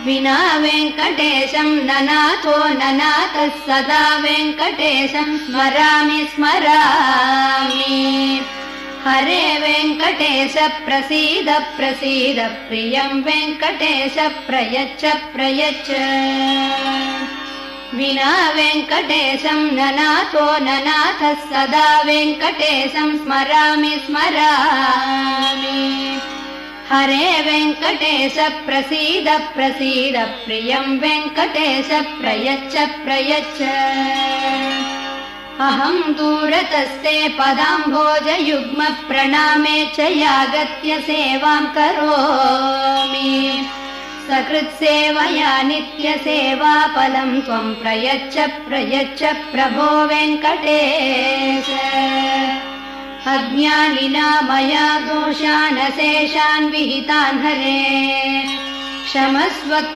विना वेङ्कटेशं ननाथो ननाथः सदा वेङ्कटेशं स्मरामि स्मरामि। हरे वेङ्कटेश प्रसीद प्रसीद प्रियं वेङ्कटेश प्रयच्छ प्रयच्छ। विना वेङ्कटेशं ननाथो ननाथः सदा वेङ्कटेशं स्मरामि स्मरामि। हरे वेङ्कटेश प्रसीद प्रसीद प्रियं वेङ्कटेश प्रयच्छ प्रयच्छ। अहं दूरतस्ते पदाम्भोजयुग्म प्रणामे च यागत्य सेवां करोमि। सकृत्सेवया नित्यसेवाफलं त्वं प्रयच्छ प्रयच्छ प्रभो वेङ्कटेश। अज्ञानिना मया दोषान् अशेषान् विहितान् हरे क्षमस्व।